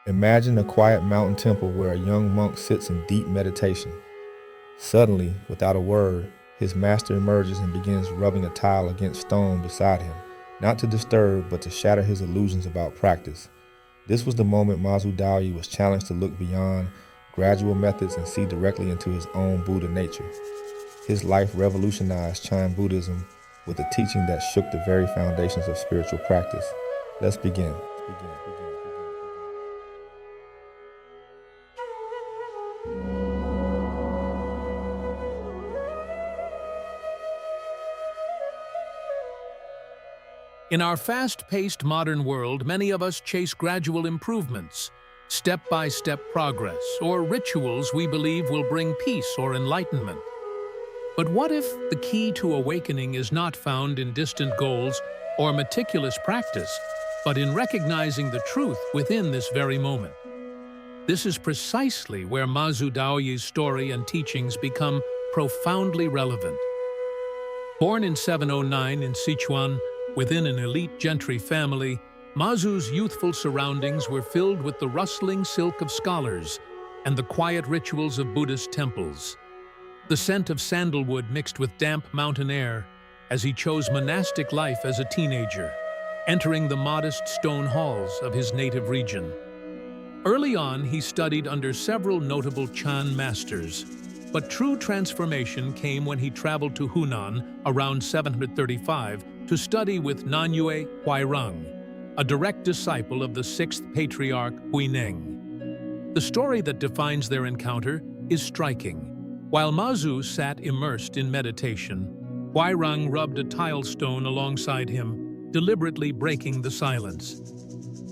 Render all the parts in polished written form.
Imagine a quiet mountain temple where a young monk sits in deep meditation. Suddenly, without a word, his master emerges and begins rubbing a tile against stone beside him, not to disturb but to shatter his illusions about practice. This was the moment Mazu Daoyi was challenged to look beyond gradual methods and see directly into his own Buddha nature. His life revolutionized Chan Buddhism with a teaching that shook the very foundations of spiritual practice. Let's begin. In our fast-paced modern world, many of us chase gradual improvements, step-by-step progress, or rituals we believe will bring peace or enlightenment. But what if the key to awakening is not found in distant goals or meticulous practice, but in recognizing the truth within this very moment? This is precisely where Mazu Daoyi's story and teachings become profoundly relevant. Born in 709 in Sichuan, within an elite gentry family, Mazu's youthful surroundings were filled with the rustling silk of scholars and the quiet rituals of Buddhist temples. The scent of sandalwood mixed with damp mountain air as he chose monastic life as a teenager, entering the modest stone halls of his native region. Early on, he studied under several notable Chan masters, but true transformation came when he traveled to Hunan around 735 to study with Nanyue Huairang, a direct disciple of the sixth patriarch Huineng. The story that defines their encounter is striking. While Mazu sat immersed in meditation, Huairang rubbed a tile stone alongside him, deliberately breaking the silence.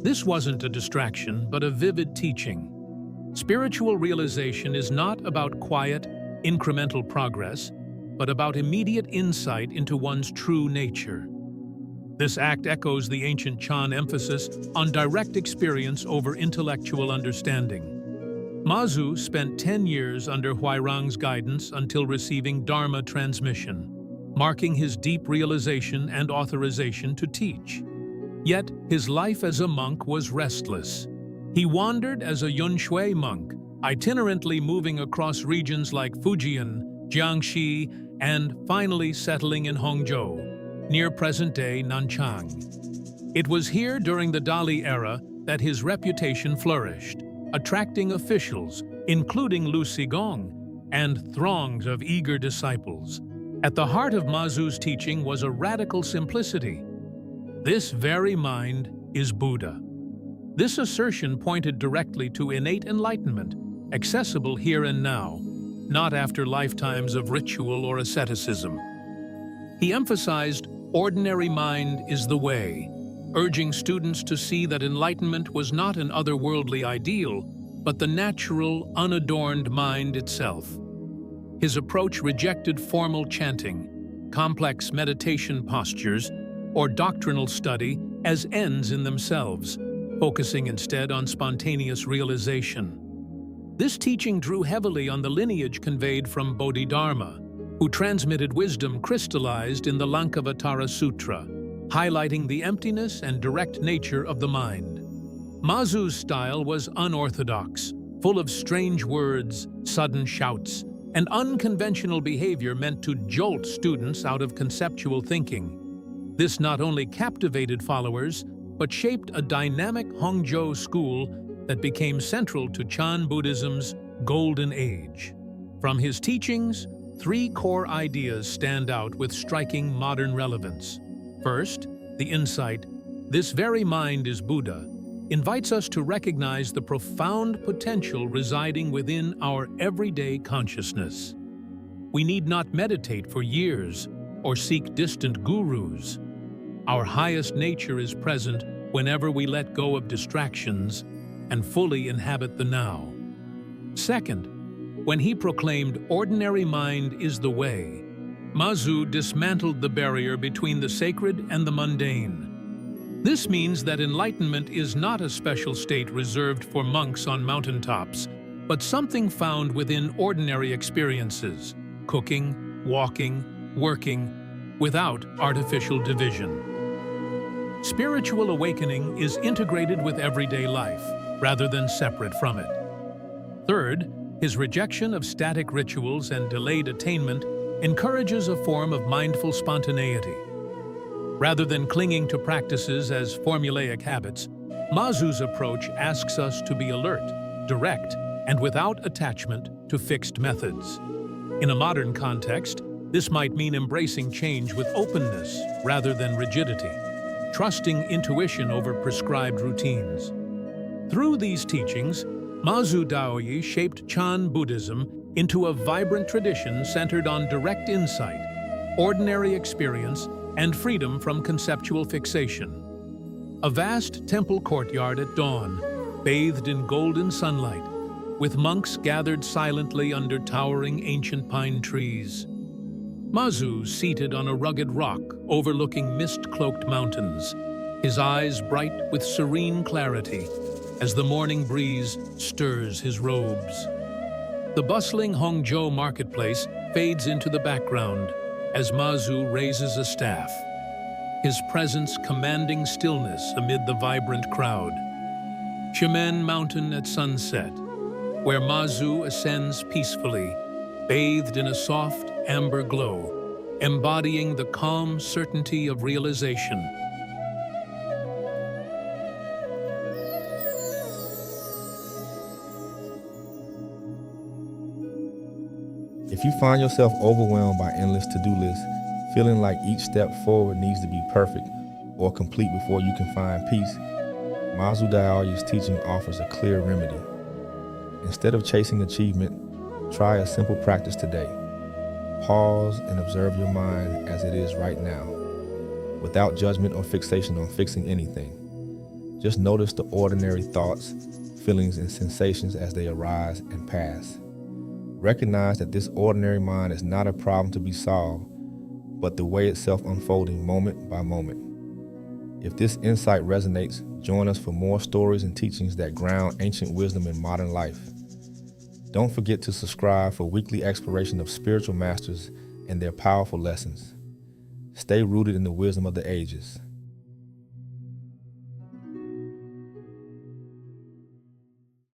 This wasn't a distraction, but a vivid teaching. Spiritual realization is not about quiet, incremental progress, but about immediate insight into one's true nature. This act echoes the ancient Chan emphasis on direct experience over intellectual understanding. Mazu spent 10 years under Huairang's guidance until receiving Dharma transmission, marking his deep realization and authorization to teach. Yet, his life as a monk was restless. He wandered as a Yunshui monk, itinerantly moving across regions like Fujian, Jiangxi, and finally settling in Hongzhou, near present-day Nanchang. It was here during the Dali era that his reputation flourished, attracting officials, including Lu Xigong, and throngs of eager disciples. At the heart of Mazu's teaching was a radical simplicity. This very mind is Buddha. This assertion pointed directly to innate enlightenment, accessible here and now, not after lifetimes of ritual or asceticism. He emphasized, ordinary mind is the way, urging students to see that enlightenment was not an otherworldly ideal, but the natural, unadorned mind itself. His approach rejected formal chanting, complex meditation postures, or doctrinal study as ends in themselves, focusing instead on spontaneous realization. This teaching drew heavily on the lineage conveyed from Bodhidharma, who transmitted wisdom crystallized in the Lankavatara Sutra, highlighting the emptiness and direct nature of the mind. Mazu's style was unorthodox, full of strange words, sudden shouts, and unconventional behavior meant to jolt students out of conceptual thinking. This not only captivated followers, but shaped a dynamic Hongzhou school that became central to Chan Buddhism's golden age. From his teachings, three core ideas stand out with striking modern relevance. First, the insight, "This very mind is Buddha," invites us to recognize the profound potential residing within our everyday consciousness. We need not meditate for years or seek distant gurus. Our highest nature is present whenever we let go of distractions and fully inhabit the now. Second, when he proclaimed ordinary mind is the way, Mazu dismantled the barrier between the sacred and the mundane. This means that enlightenment is not a special state reserved for monks on mountaintops, but something found within ordinary experiences, cooking, walking, working, without artificial division. Spiritual awakening is integrated with everyday life. rather than separate from it. Third, his rejection of static rituals and delayed attainment encourages a form of mindful spontaneity. Rather than clinging to practices as formulaic habits, Mazu's approach asks us to be alert, direct, and without attachment to fixed methods. In a modern context, this might mean embracing change with openness rather than rigidity, trusting intuition over prescribed routines. Through these teachings, Mazu Daoyi shaped Chan Buddhism into a vibrant tradition centered on direct insight, ordinary experience, and freedom from conceptual fixation. A vast temple courtyard at dawn, bathed in golden sunlight, with monks gathered silently under towering ancient pine trees. Mazu seated on a rugged rock overlooking mist-cloaked mountains, his eyes bright with serene clarity as the morning breeze stirs his robes. The bustling Hongzhou marketplace fades into the background as Mazu raises a staff, his presence commanding stillness amid the vibrant crowd. Shimen Mountain at sunset, where Mazu ascends peacefully, bathed in a soft amber glow, embodying the calm certainty of realization. If you find yourself overwhelmed by endless to-do lists, feeling like each step forward needs to be perfect or complete before you can find peace, Mazu Daoyi's teaching offers a clear remedy. Instead of chasing achievement, try a simple practice today. Pause and observe your mind as it is right now, without judgment or fixation on fixing anything. Just notice the ordinary thoughts, feelings, and sensations as they arise and pass. Recognize that this ordinary mind is not a problem to be solved, but the way itself unfolding moment by moment. If this insight resonates, join us for more stories and teachings that ground ancient wisdom in modern life. Don't forget to subscribe for weekly exploration of spiritual masters and their powerful lessons. Stay rooted in the wisdom of the ages.